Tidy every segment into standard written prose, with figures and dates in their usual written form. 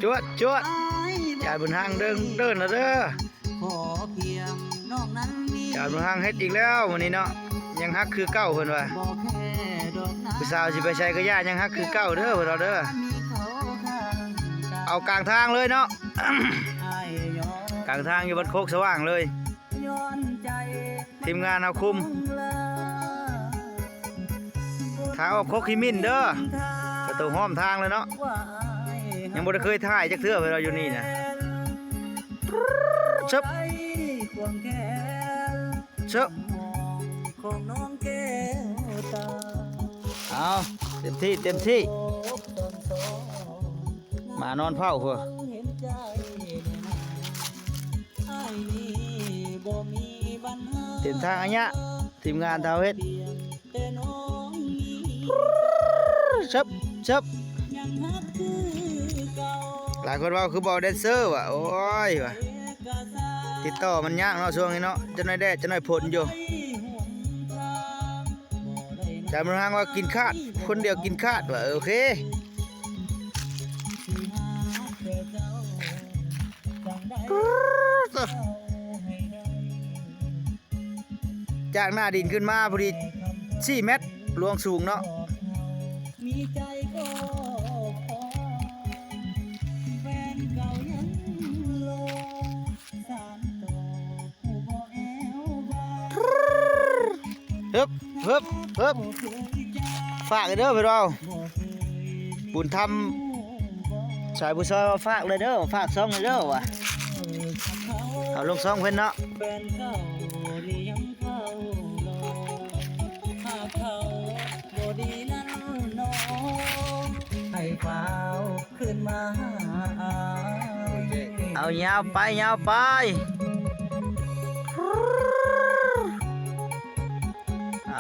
จวดจวดจ่ายบนห้างเดินแล้วเด้อจ่ายบนห้างเฮ็ดอีกแล้ววันนี้เนาะยังฮักคือเก่าเพิ่นว่าผู้สาวสิไปใช้ก็ย่ายังฮักคือเก่าเด้อเพิ่นเอาเด้อเอากลางทางเลยเนาะ กลางทางอยู่บนโคกสว่างเลยทีมงานเอาคุมทางออกโคกขิมินเด้อประตูห้อมทางเลยเนาะยังบ่ได้เคยถ่ายจักเทื่อเราอยู่นี่นะชึบชึบเอาเต็มที่มานอนเฝ้าหัวเต็มทางอันเนี้ยทีมงานเท้าเฮ็ดชึบหลายคนว่าคือบอลแดนเซอร์ว่ะโอ้ยว่ะติดต่อมันยากเนาะช่วงนี้เนาะจะน้อยแดดจะน้อยผลอยู่แต่มันทางว่ากินคาดคนเดียวกินคาดว่ะโอเคจากหน้าดินขึ้นมาพอดี4 เมตรลวงสูงเนาะฮึบฝากเลยเด้อพี่เราบุญทำสายบุญซอยมาฝากเลยเด้อฝากซ่องเลยเด้อว่ะเอาลงซ่องเพิ่นเนาะเอายาวไปเ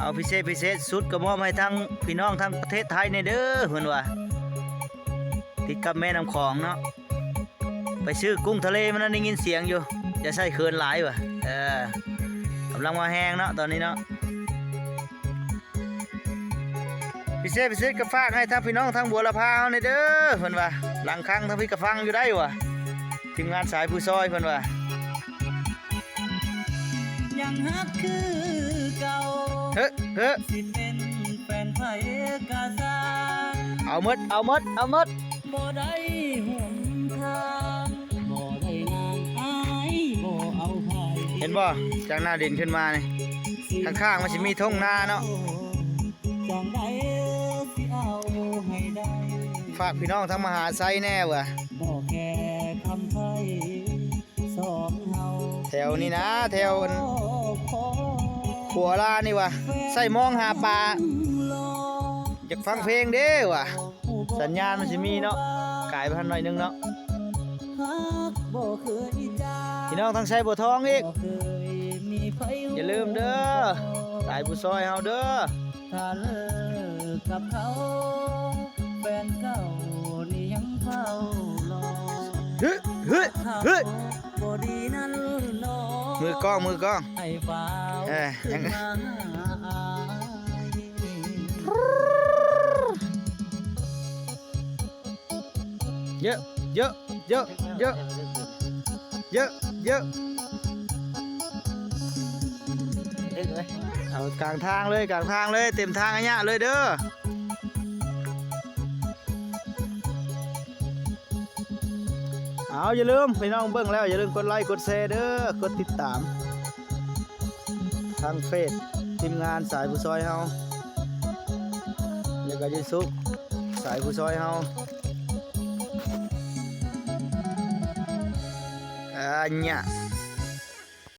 อาพิเศษสุดก็มอบให้ทั้งพี่น้องทั้งประเทศไทยในเด้อเพิ่นว่าติดกับแม่น้ำของเนาะไปซื้อกุ้งทะเลมันได้ยินเสียงอยู่จะใส่เขินหลายว่ะกำลังมาแห้งเนาะตอนนี้เนาะพิเศษก็ฝากให้ทั้งพี่น้องทั้งบัวละพาเฮาในเด้อเพิ่นว่าหลังคังทั้งพี่กระฟังอยู่ได้ว่ะทีมงานสายผู้ซอยเพิ่นว่ายังฮักคือเก่าสิเป็นแฟนไผกะซาเอาหมดบ่ได้ห่วงทางบ่ได้นางอายบ่เอาไผเห็นบ่จากหน้าดินขึ้นมานี่ข้างๆมันสิมีทุ่งนาเนาะจังได๋สิเอาให้ได้ฝากพี่น้องทั้งมหาไซแน่ว่ะบ่แค่คำไผสองเฮาแถวนี้นะแถวขัวลานี่ว่ะใส่มองหาปลาอยากฟังเพลงเด้ว่ะสัญญาณมันสิมีเนาะกายไปหน่อยนึงเนาะพี่น้องทั้งใช้บัวทองอีกอย่าลืมเด้อสายผู้ซอยเฮาเด้อถ้าเลิกกับเขาแฟนเก่านี่ยังเฝ้ารอมือกล้องยังเยอะเอากลางทางเลยเต็มทางอันเนี้ยเลยเด้อเอาอย่าลืมพี่น้องเบิ่งแล้วอย่าลืมกดไลค์กดแชร์เด้อกดติดตามทางเฟซทีมงานสายผู้ซอยเฮาแล้วก็ยูทูบสายผู้ซอยเฮาเนี่ย